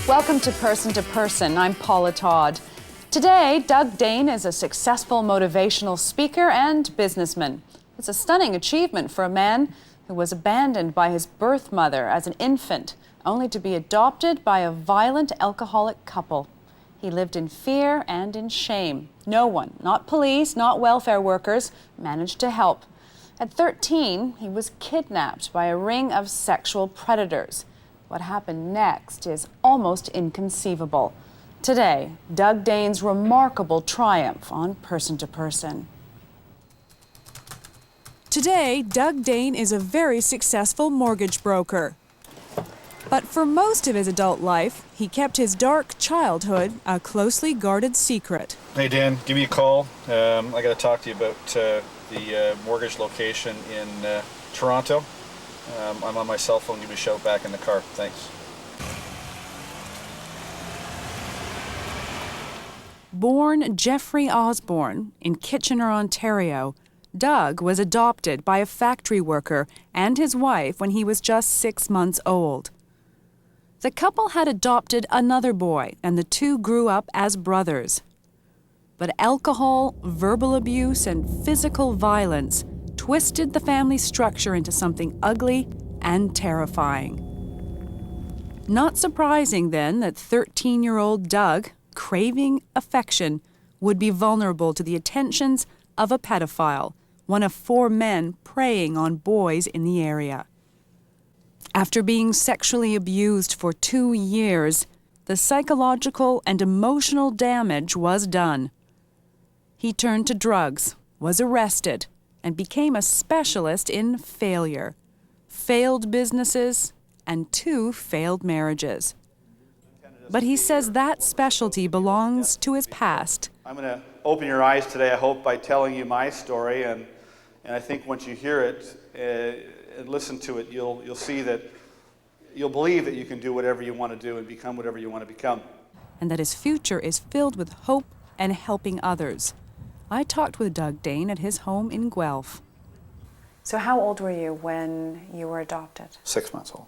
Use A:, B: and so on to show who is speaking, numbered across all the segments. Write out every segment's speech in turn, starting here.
A: Welcome to Person. I'm Paula Todd. Today, Doug Dane is a successful motivational speaker and businessman. It's a stunning achievement for a man who was abandoned by his birth mother as an infant, only to be adopted by a violent alcoholic couple. He lived in fear and in shame. No one, not police, not welfare workers, managed to help. At 13, he was kidnapped by a ring of sexual predators. What happened next is almost inconceivable. Today, Doug Dane's remarkable triumph on Person.
B: Today, Doug Dane is a very successful mortgage broker. But for most of his adult life, he kept his dark childhood a closely guarded secret.
C: Hey Dan, give me a call. I got to talk to you about the mortgage location in Toronto. I'm on my cell phone. Give me a shout back in the car. Thanks.
B: Born Jeffrey Osborne in Kitchener, Ontario, Doug was adopted by a factory worker and his wife when he was just 6 months old. The couple had adopted another boy, and the two grew up as brothers. But alcohol, verbal abuse, and physical violence twisted the family structure into something ugly and terrifying. Not surprising, then, that 13-year-old Doug, craving affection, would be vulnerable to the attentions of a pedophile, one of 4 men preying on boys in the area. After being sexually abused for 2 years, the psychological and emotional damage was done. He turned to drugs, was arrested, and became a specialist in failure, failed businesses, and 2 failed marriages. But he says that specialty belongs to his past.
D: I'm going to open your eyes today, I hope, by telling you my story, and I think once you hear it and listen to it, you'll see that you'll believe that you can do whatever you want to do and become whatever you want to become.
B: And that his future is filled with hope and helping others. I talked with Doug Dane at his home in Guelph.
A: So how old were you when you were adopted?
D: 6 months old.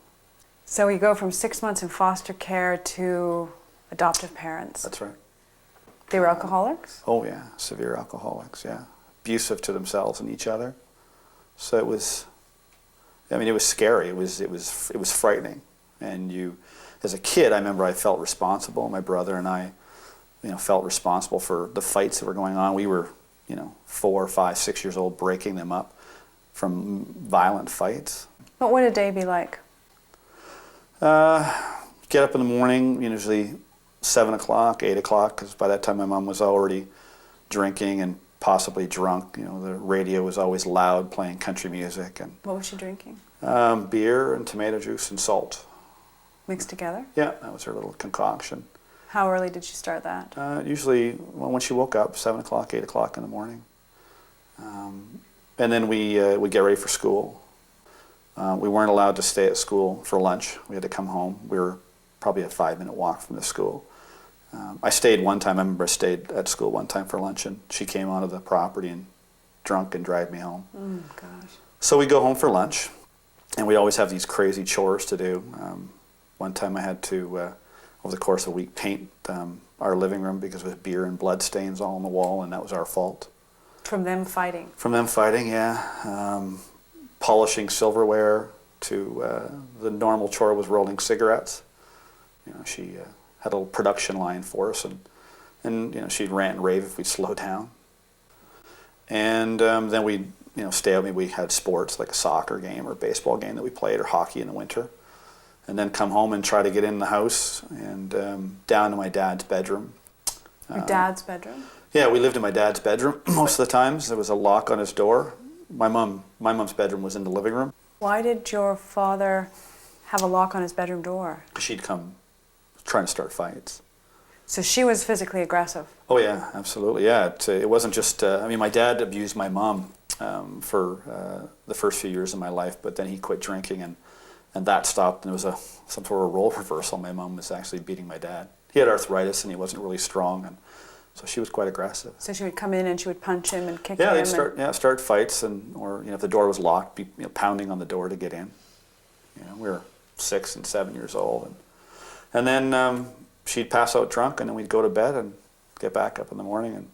A: So you go from 6 months in foster care to adoptive parents.
D: That's right.
A: They were alcoholics?
D: Oh yeah, severe alcoholics, yeah. Abusive to themselves and each other. So it was scary. It was frightening. And you, as a kid, I remember I felt responsible. My brother and I, felt responsible for the fights that were going on. We were, 4, 5, 6 years old, breaking them up from violent fights.
A: What would a day be like?
D: Get up in the morning, usually 7 o'clock, 8 o'clock, because by that time my mom was already drinking and possibly drunk. The radio was always loud, playing country music. And
A: what was she drinking?
D: Beer and tomato juice and salt.
A: Mixed together?
D: Yeah, that was her little concoction.
A: How early did she start that?
D: Usually when she woke up, 7 o'clock, 8 o'clock in the morning. And then we would get ready for school. We weren't allowed to stay at school for lunch. We had to come home. We were probably a 5-minute walk from the school. I stayed one time. I remember I stayed at school one time for lunch, and she came onto the property and drunk and dragged me home.
A: Oh, gosh.
D: So we go home for lunch, and we always have these crazy chores to do. One time I had to, over the course of a week, paint our living room because of beer and blood stains all on the wall, and that was our fault.
A: From them fighting? From
D: them fighting, yeah. Polishing silverware to the normal chore was rolling cigarettes. She had a little production line for us, and she'd rant and rave if we'd slow down. And then we'd stay out. Maybe we had sports like a soccer game or a baseball game that we played, or hockey in the winter, and then come home and try to get in the house and down to my dad's bedroom.
A: Your dad's bedroom?
D: Yeah, we lived in my dad's bedroom most of the times. There was a lock on his door. My mom's bedroom was in the living room.
A: Why did your father have a lock on his bedroom door?
D: Because she'd come trying to start fights.
A: So she was physically aggressive?
D: Oh yeah, absolutely, yeah. It wasn't just, my dad abused my mom for the first few years of my life, but then he quit drinking and that stopped, and it was some sort of role reversal. My mom was actually beating my dad. He had arthritis and he wasn't really strong, and so she was quite aggressive.
A: So she would come in and she would punch him and kick him?
D: They'd start fights, or if the door was locked, be pounding on the door to get in. We were 6 and 7 years old, and And then she'd pass out drunk, and then we'd go to bed and get back up in the morning and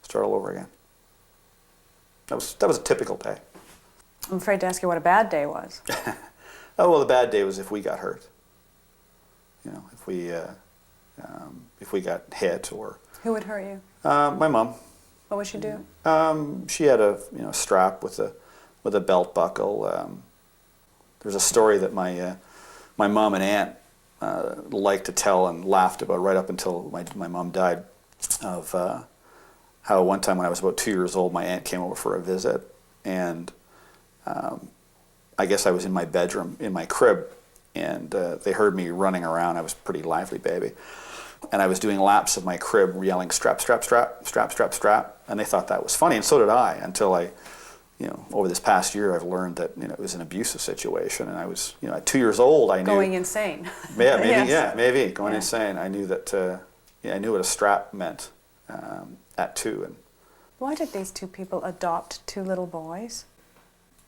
D: start all over again. That was a typical day.
A: I'm afraid to ask you what a bad day was.
D: Oh, well, the bad day was if we got hurt. If we got hit or...
A: Who would hurt you?
D: My mom.
A: What would she do?
D: She had a strap with a belt buckle. There's a story that my mom and aunt liked to tell and laughed about right up until my mom died, of how one time when I was about 2 years old, my aunt came over for a visit, and I guess I was in my bedroom, in my crib, and they heard me running around. I was a pretty lively baby. And I was doing laps of my crib yelling, strap, strap, strap, strap, strap, strap. And they thought that was funny, and so did I, until over this past year, I've learned that, it was an abusive situation. And I was, at 2 years old, I knew...
A: Going insane.
D: Yeah, maybe,
A: Yes.
D: maybe, going insane. I knew that, I knew what a strap meant at 2. And
A: Why did these two people adopt two little boys?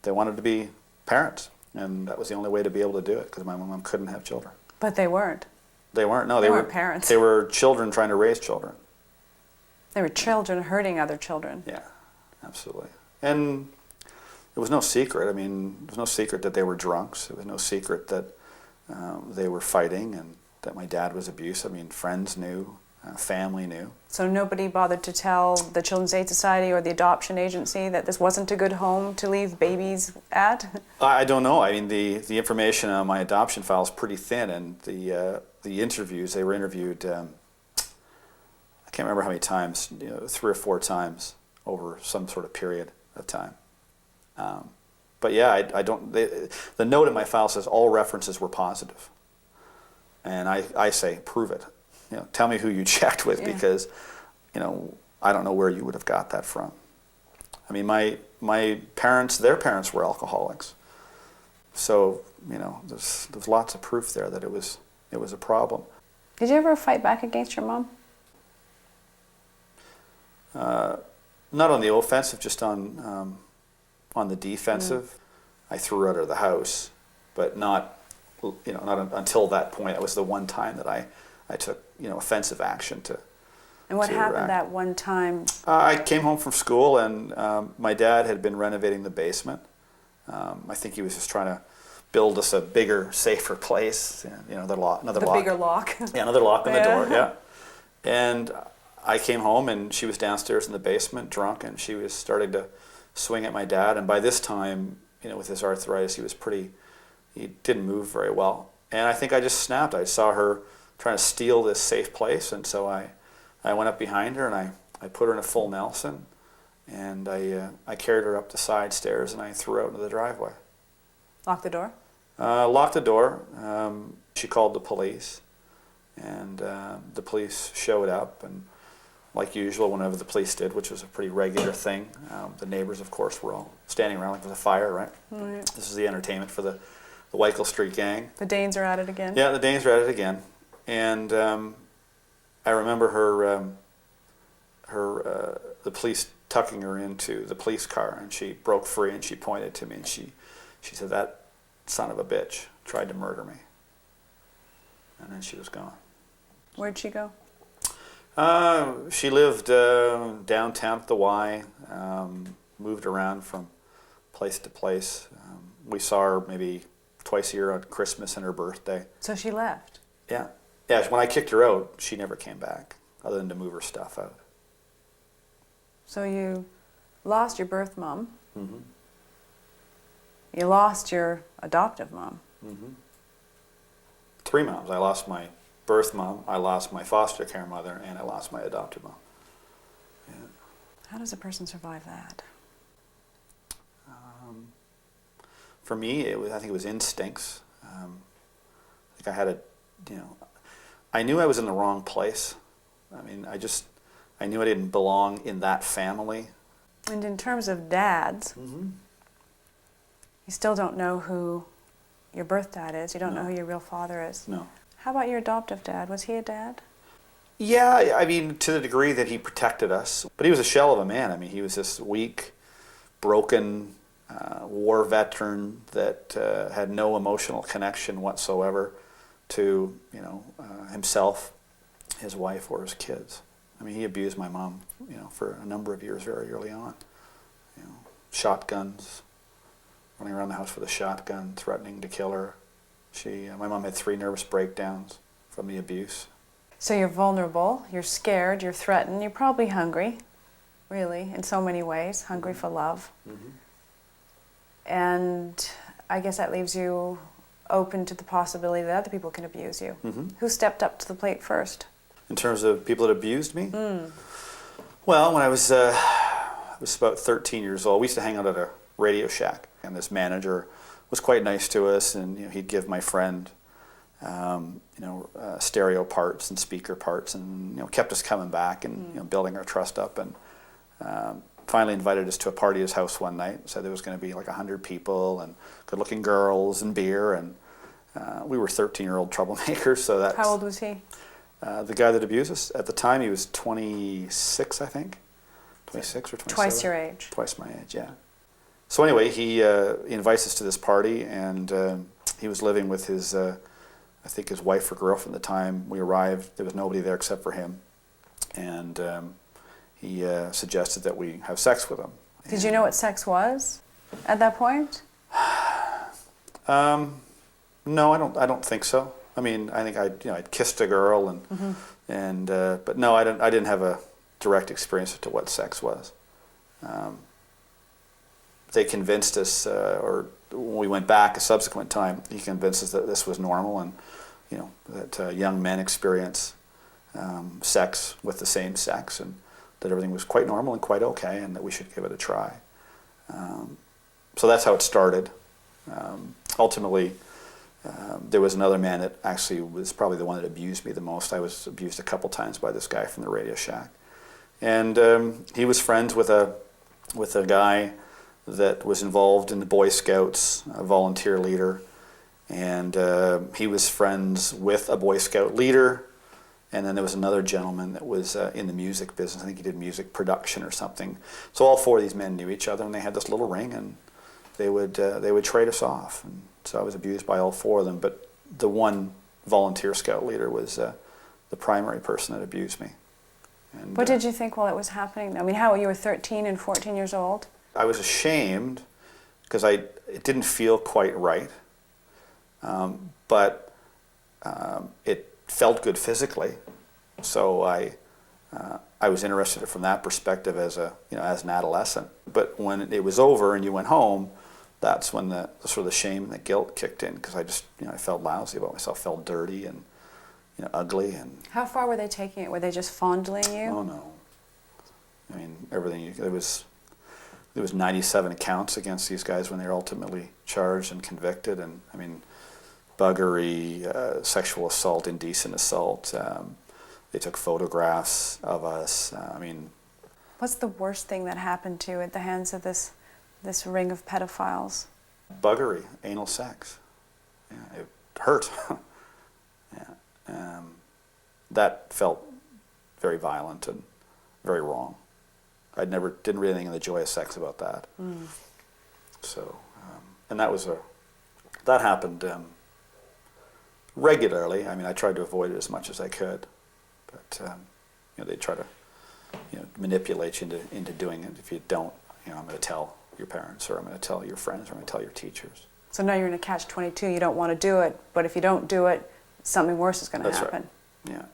D: they wanted to be parents, and that was the only way to be able to do it, because my mom couldn't have children.
A: But they weren't.
D: They weren't, no.
A: They
D: They
A: weren't
D: were
A: parents.
D: They were children trying to raise children.
A: They were children hurting other children.
D: Yeah, absolutely. And it was no secret. I mean, it was no secret that they were drunks. It was no secret that they were fighting and that my dad was abusive. I mean, friends knew, family knew.
A: So nobody bothered to tell the Children's Aid Society or the adoption agency that this wasn't a good home to leave babies at?
D: I don't know. I mean, the information on my adoption file is pretty thin, and the interviews, they were interviewed, I can't remember how many times, 3 or 4 times over some sort of period of time. But yeah, I don't. The note in my file says all references were positive, and I say prove it. Tell me who you checked with, because I don't know where you would have got that from. I mean, my parents, their parents were alcoholics, so there's lots of proof there that it was a problem.
A: Did you ever fight back against your mom?
D: Not on the offensive, just on the defensive. I threw her out of the house, but not until that point. It was the one time that I took offensive action to.
A: And what
D: to
A: happened
D: react.
A: that one time?
D: I came home from school, and my dad had been renovating the basement. I think he was just trying to build us a bigger, safer place. Another lock.
A: Bigger lock.
D: Yeah, another lock on the door. Yeah, and I came home, and she was downstairs in the basement, drunk, and she was starting to swing at my dad. And by this time, with his arthritis, he didn't move very well. And I think I just snapped. I saw her trying to steal this safe place, and so I went up behind her, and I put her in a full Nelson, and I carried her up the side stairs, and I threw her out into the driveway.
A: Lock the door?
D: Locked the door. She called the police, and the police showed up, and like usual, whenever the police did, which was a pretty regular thing, the neighbors, of course, were all standing around like with a fire, right?
A: Right.
D: This is the entertainment for the Weichel Street gang.
A: The Danes are at it again?
D: Yeah, the Danes are at it again. And I remember the police tucking her into the police car, and she broke free, and she pointed to me, and she said, "That son of a bitch tried to murder me." And then she was gone.
A: Where'd she go?
D: She lived downtown at the Y, moved around from place to place. We saw her maybe twice a year on Christmas and her birthday.
A: So she left?
D: Yeah. Yeah, when I kicked her out, she never came back, other than to move her stuff out.
A: So you lost your birth mom.
D: Mm-hmm.
A: You lost your adoptive mom.
D: Mm-hmm. 3 moms. I lost my birth mom, I lost my foster care mother, and I lost my adoptive mom. Yeah.
A: How does a person survive that?
D: For me, I think it was instincts. I think I had I knew I was in the wrong place. I mean, I knew I didn't belong in that family.
A: And in terms of dads,
D: Mm-hmm.
A: you still don't know who your birth dad is. You don't
D: No.
A: know who your real father is.
D: No.
A: How about your adoptive dad? Was he a dad?
D: Yeah, I mean, to the degree that he protected us. But he was a shell of a man. I mean, he was this weak, broken war veteran that had no emotional connection whatsoever to, you know, himself, his wife, or his kids. I mean, he abused my mom, you know, for a number of years very early on. You know, shotguns, running around the house with a shotgun, threatening to kill her. My mom had 3 nervous breakdowns from the abuse.
A: So you're vulnerable, you're scared, you're threatened, you're probably hungry, really, in so many ways, hungry for love.
D: Mm-hmm.
A: And I guess that leaves you open to the possibility that other people can abuse you.
D: Mm-hmm.
A: Who stepped up to the plate first?
D: In terms of people that abused me? Well, when I was about 13 years old, we used to hang out at a Radio Shack, and this manager was quite nice to us, and you know, he'd give my friend stereo parts and speaker parts, and you know, kept us coming back and you know, building our trust up, and finally invited us to a party at his house one night. Said there was going to be like 100 people and good-looking girls and beer, and we were 13-year-old troublemakers. So that's
A: How old was he?
D: the guy that abused us at the time. He was 26, I think, 26 or 27.
A: Twice your age.
D: Twice my age, yeah. So anyway, he invites us to this party, and he was living with his, I think his wife or girlfriend at the time. We arrived, there was nobody there except for him, and he suggested that we have sex with him.
A: Did you know what sex was at that point?
D: No, I don't think so. I mean, I think I'd kissed a girl, and but no, I didn't have a direct experience as to what sex was. They convinced us, or when we went back a subsequent time, he convinced us that this was normal, and you know, that young men experience sex with the same sex, and that everything was quite normal and quite okay, and that we should give it a try. So that's how it started. Ultimately, there was another man that actually was probably the one that abused me the most. I was abused a couple times by this guy from the Radio Shack, and he was friends with a guy that was involved in the Boy Scouts, a volunteer leader, and he was friends with a Boy Scout leader, and then there was another gentleman that was in the music business. I think he did music production or something. So all 4 of these men knew each other, and they had this little ring, and they would trade us off. And so I was abused by all 4 of them, but the one volunteer scout leader was the primary person that abused me. And,
A: What did you think while it was happening? I mean, how you were 13 and 14 years old?
D: I was ashamed because it didn't feel quite right, but it felt good physically. So I was interested from that perspective as an adolescent. But when it was over and you went home, that's when the sort of the shame and the guilt kicked in, because I just I felt lousy about myself, felt dirty and ugly. And
A: How far were they taking it? Were they just fondling you?
D: oh no, I mean everything. There was 97 counts against these guys when they were ultimately charged and convicted, and I mean buggery, sexual assault, indecent assault. They took photographs of us.
A: What's the worst thing that happened to you at the hands of this ring of pedophiles?
D: Buggery, anal sex. Yeah, it hurt. Yeah, that felt very violent and very wrong. I didn't really think of the joy of sex about that. So, and that happened regularly. I mean, I tried to avoid it as much as I could, but they try to manipulate you into doing it. If you don't, I'm going to tell your parents, or I'm going to tell your friends, or I'm going to tell your teachers.
A: So now you're in a catch-22. You don't want to do it, but if you don't do it, something worse is going to happen.
D: Right. Yeah.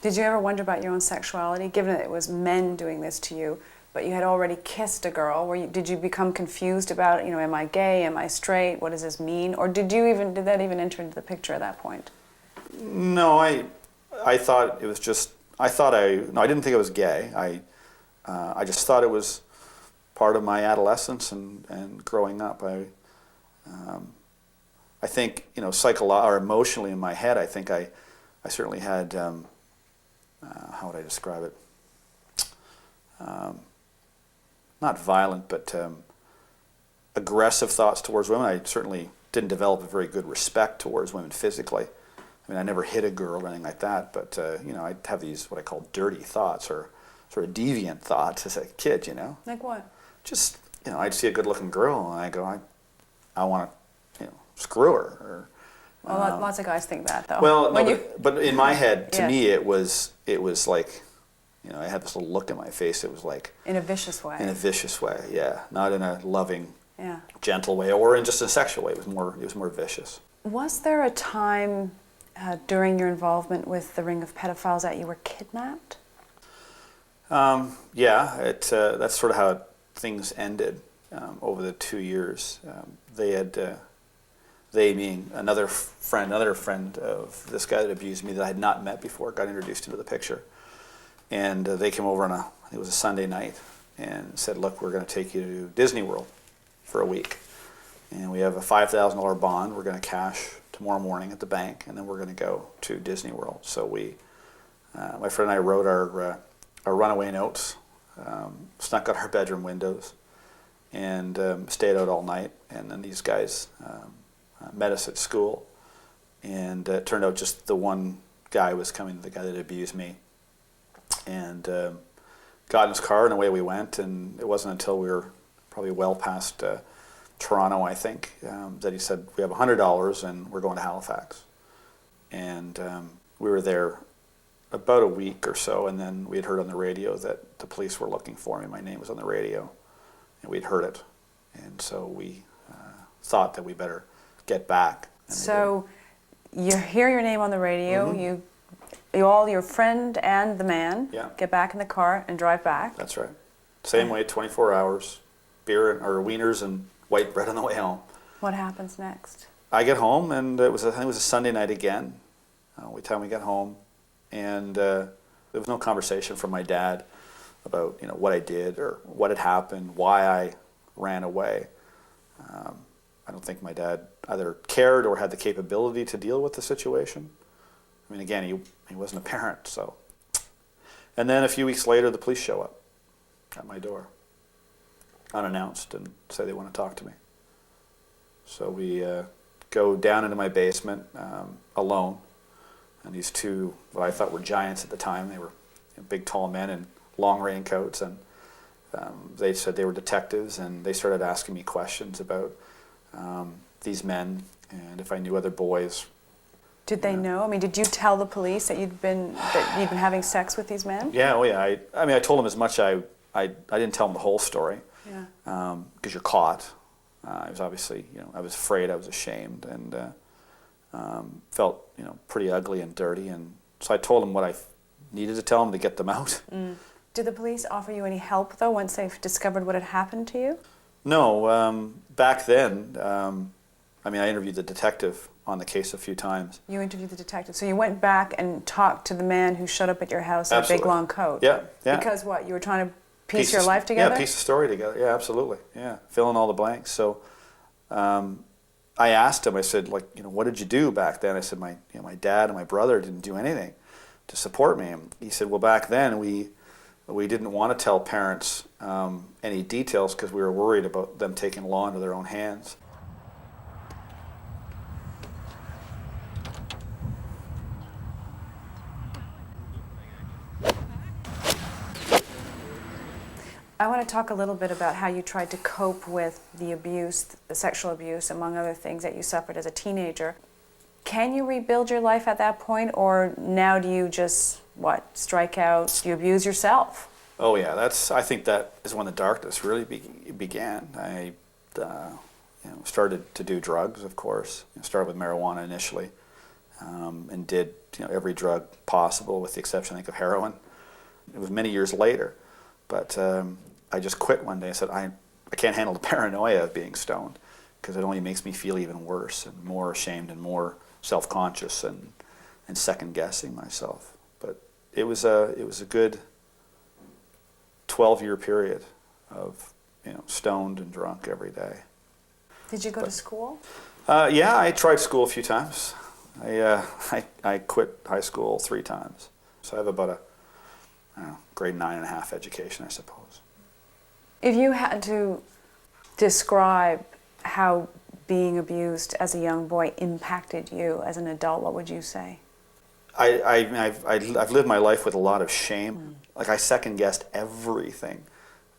A: Did you ever wonder about your own sexuality, given that it was men doing this to you, but you had already kissed a girl? Did you become confused about, am I gay, am I straight, what does this mean? Or did that even enter into the picture at that point?
D: No, I thought it was just, I didn't think it was gay. I just thought it was part of my adolescence and growing up. I think, or emotionally in my head, I think I certainly had, how would I describe it? Not violent, but aggressive thoughts towards women. I certainly didn't develop a very good respect towards women physically. I mean, I never hit a girl or anything like that, but, I'd have these, what I call dirty thoughts, or sort of deviant thoughts as a kid,
A: Like what?
D: Just, I'd see a good-looking girl, and I go, I want to, screw her, or,
A: Well, lots of guys think that, though.
D: Well, no, but in my head, to
A: Yes.
D: me, it was like, you know, I had this little look in my face. It was like
A: In a vicious way.
D: in a vicious way, yeah, not in a loving,
A: Yeah.
D: gentle way, or in just a sexual way. It was more vicious.
A: Was there a time during your involvement with the ring of pedophiles that you were kidnapped?
D: Yeah, that's sort of how things ended over the 2 years. They meaning another friend of this guy that abused me that I had not met before, got introduced into the picture. And they came over on I think it was a Sunday night, and said, look, we're going to take you to Disney World for a week. And we have a $5,000 bond we're going to cash tomorrow morning at the bank, and then we're going to go to Disney World. So my friend and I wrote our runaway notes, snuck out our bedroom windows, and stayed out all night. And then these guys met us at school, and it turned out just the one guy was coming, the guy that abused me, and got in his car, and away we went. And it wasn't until we were probably well past Toronto, I think, that he said, we have $100 and we're going to Halifax. And we were there about a week or so, and then we had heard on the radio that the police were looking for me. My name was on the radio, and we'd heard it. And so we thought that we better get back. And
A: So you hear your name on the radio, you all, your friend and the man,
D: Yeah.
A: get back in the car and drive back.
D: That's right. Same way, 24 hours, beer or wieners and white bread on the way home.
A: What happens next?
D: I get home, and I think it was a Sunday night again. By the time we got home, and there was no conversation from my dad about what I did or what had happened, why I ran away. I don't think my dad either cared or had the capability to deal with the situation. I mean, again, he wasn't a parent, so. And then a few weeks later, the police show up at my door, unannounced, and say they want to talk to me. So we go down into my basement alone, and these two, what I thought were giants at the time, they were big, tall men in long raincoats, and they said they were detectives, and they started asking me questions about these men and if I knew other boys.
A: Did they know? I mean, did you tell the police that you'd been having sex with these men?
D: Yeah, oh yeah. I mean, I told them as much. I didn't tell them the whole story.
A: Yeah.
D: Because you're caught. I was obviously, I was afraid, I was ashamed, and felt, pretty ugly and dirty. And so I told them what I needed to tell them to get them out.
A: Did the police offer you any help, though, once they've discovered what had happened to you?
D: No, back then, I interviewed the detective on the case a few times.
A: You interviewed the detective. So you went back and talked to the man who showed up at your house in a big, long coat?
D: Yeah, yeah.
A: Because what? You were trying to piece your life together?
D: Yeah, piece the story together. Yeah, absolutely. Yeah, fill in all the blanks. So I asked him, I said, what did you do back then? I said, my dad and my brother didn't do anything to support me. And he said, well, back then we didn't want to tell parents any details because we were worried about them taking law into their own hands.
A: I want to talk a little bit about how you tried to cope with the abuse, the sexual abuse, among other things that you suffered as a teenager. Can you rebuild your life at that point, or now do you just, strike out? Do you abuse yourself?
D: Oh yeah, I think that is when the darkness really began. I started to do drugs, of course. Started with marijuana initially, and did every drug possible with the exception, I think, of heroin. It was many years later, but I just quit one day and said, I can't handle the paranoia of being stoned because it only makes me feel even worse and more ashamed and more self-conscious and second-guessing myself. But it was a good 12-year period of stoned and drunk every day.
A: Did you go to school?
D: Yeah, I tried school a few times. I quit high school 3 times. So I have about a grade 9.5 education, I suppose.
A: If you had to describe how being abused as a young boy impacted you as an adult, what would you say?
D: I've lived my life with a lot of shame. I second-guessed everything.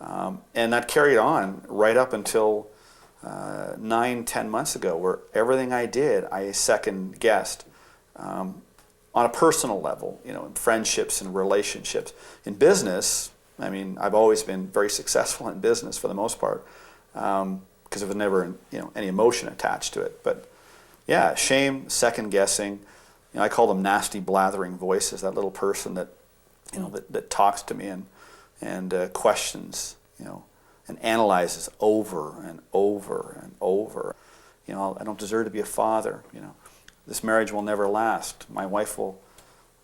D: And that carried on right up until 9, 10 months ago, where everything I did, I second guessed on a personal level, you know, in friendships and relationships. In business, I mean, I've always been very successful in business for the most part, because there was never, you know, any emotion attached to it. But yeah, shame, second guessing. You know, I call them nasty blathering voices. That little person that, you know, that talks to me and questions, you know, and analyzes over and over and over. You know, I don't deserve to be a father. You know, this marriage will never last. My wife will,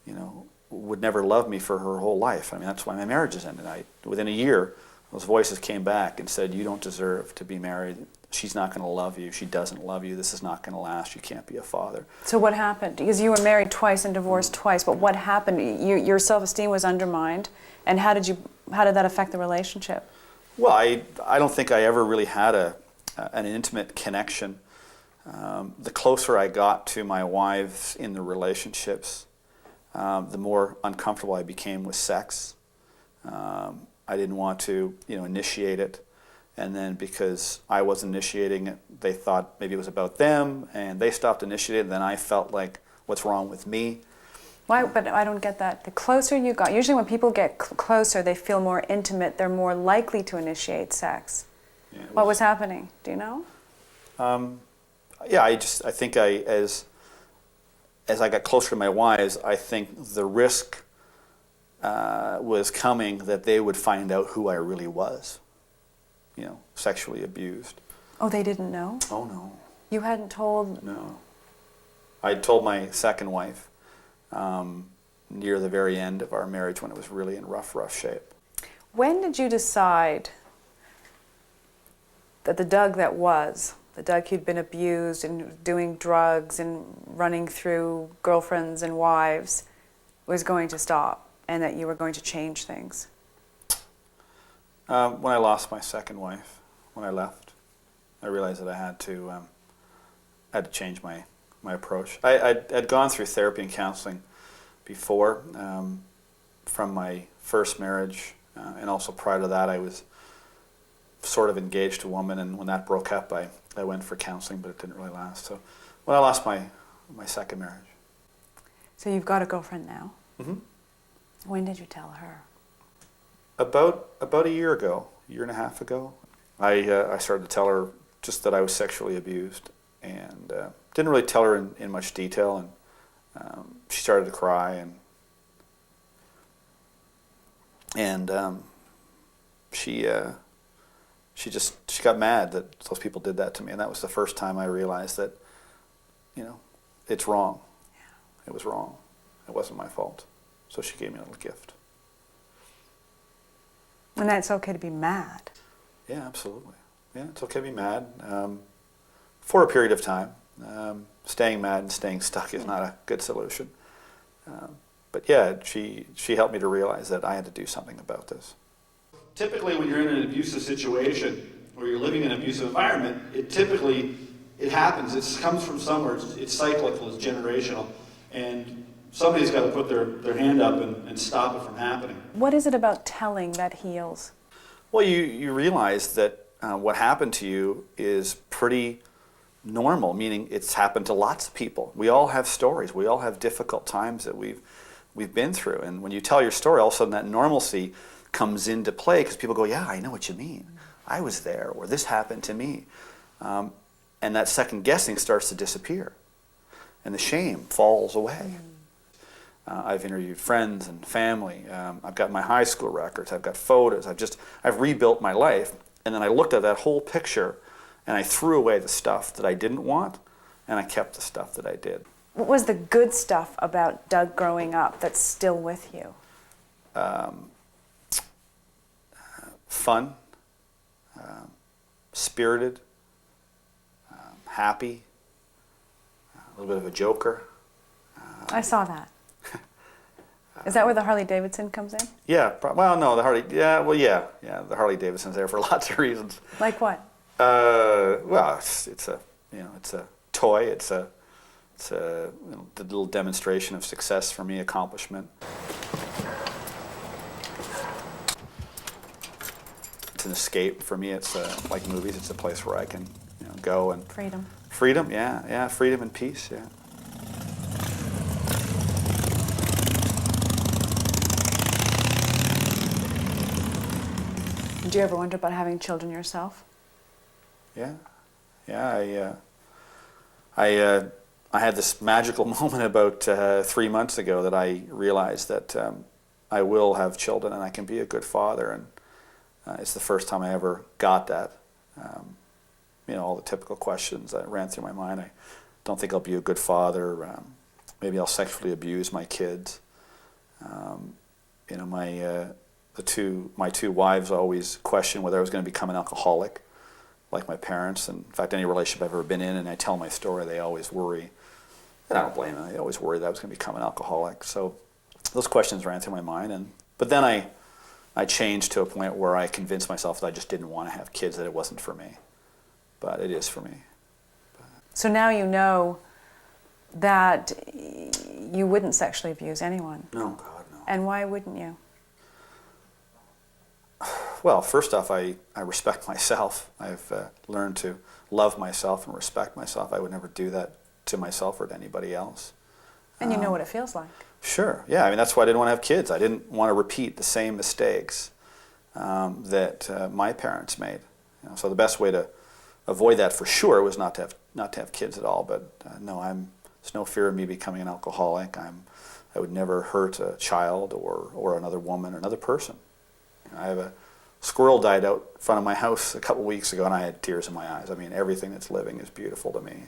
D: you know, would never love me for her whole life. I mean, that's why my marriage has ended. Within a year, those voices came back and said, you don't deserve to be married. She's not going to love you. She doesn't love you. This is not going to last. You can't be a father.
A: So what happened? Because you were married twice and divorced twice, but what happened? Your self-esteem was undermined, and how did that affect the relationship?
D: Well, I don't think I ever really had an intimate connection. The closer I got to my wives in the relationships, the more uncomfortable I became with sex. I didn't want to, you know, initiate it. And then because I wasn't initiating it, they thought maybe it was about them, and they stopped initiating it. Then I felt like, what's wrong with me?
A: Why? But I don't get that. The closer you got, usually when people get closer, they feel more intimate. They're more likely to initiate sex. Yeah, what was happening? Do you know?
D: Yeah, I think as I got closer to my wives, I think the risk was coming that they would find out who I really was. You know, sexually abused.
A: Oh, they didn't know?
D: Oh, no.
A: You hadn't told?
D: No. I told my second wife near the very end of our marriage when it was really in rough shape.
A: When did you decide that the Doug the Doug who'd been abused and doing drugs and running through girlfriends and wives, was going to stop, and that you were going to change things?
D: When I lost my second wife, when I left, I realized that I had to change my approach. I'd gone through therapy and counseling before, from my first marriage, and also prior to that I was sort of engaged to a woman, and when that broke up I went for counseling, but it didn't really last. So when I lost my second marriage.
A: So you've got a girlfriend now?
D: Mm-hmm.
A: When did you tell her?
D: About a year and a half ago, I started to tell her just that I was sexually abused, and didn't really tell her in much detail, and she started to cry, and she got mad that those people did that to me, and that was the first time I realized that, you know, it's wrong. Yeah. It was wrong. It wasn't my fault. So she gave me a little gift.
A: And that's okay to be mad.
D: Yeah, absolutely. Yeah, it's okay to be mad for a period of time. Staying mad and staying stuck is not a good solution. But yeah, she helped me to realize that I had to do something about this.
E: Typically, when you're in an abusive situation or you're living in an abusive environment, it happens. It comes from somewhere. It's cyclical. It's generational, and somebody's got to put their hand up and stop it from happening.
A: What is it about telling that heals?
D: Well, you realize that what happened to you is pretty normal, meaning it's happened to lots of people. We all have stories. We all have difficult times that we've been through. And when you tell your story, all of a sudden that normalcy comes into play, because people go, yeah, I know what you mean. I was there, or this happened to me. And that second guessing starts to disappear. And the shame falls away. I've interviewed friends and family. I've got my high school records. I've got photos. I've rebuilt my life. And then I looked at that whole picture, and I threw away the stuff that I didn't want, and I kept the stuff that I did.
A: What was the good stuff about Doug growing up that's still with you?
D: Fun, spirited, happy, a little bit of a joker.
A: I saw that. Is that where the Harley Davidson comes in?
D: Yeah, well, no, the Harley Davidson's there for lots of reasons.
A: Like what?
D: Well, it's a toy. It's a little demonstration of success for me, accomplishment. It's an escape for me. It's like movies. It's a place where I can go. And
A: Freedom.
D: freedom, yeah, freedom and peace, yeah.
A: Did you ever wonder about having children yourself?
D: Yeah. I had this magical moment about 3 months ago that I realized that I will have children and I can be a good father, and it's the first time I ever got that. All the typical questions that ran through my mind. I don't think I'll be a good father. Maybe I'll sexually abuse my kids. My two wives always questioned whether I was going to become an alcoholic, like my parents. And in fact, any relationship I've ever been in, and I tell my story, they always worry. And I don't blame them. They always worry that I was going to become an alcoholic. So those questions ran through my mind. But then I changed to a point where I convinced myself that I just didn't want to have kids, that it wasn't for me. But it is for me.
A: So now you know that you wouldn't sexually abuse anyone.
D: No, God, no.
A: And why wouldn't you?
D: Well, first off, I respect myself. I've learned to love myself and respect myself. I would never do that to myself or to anybody else.
A: And you know what it feels like.
D: Sure, yeah. I mean, that's why I didn't want to have kids. I didn't want to repeat the same mistakes that my parents made. So the best way to avoid that, for sure, was not to have kids at all. But no, there's no fear of me becoming an alcoholic. I would never hurt a child or another woman or another person. I have a squirrel died out in front of my house a couple weeks ago, and I had tears in my eyes. I mean, everything that's living is beautiful to me.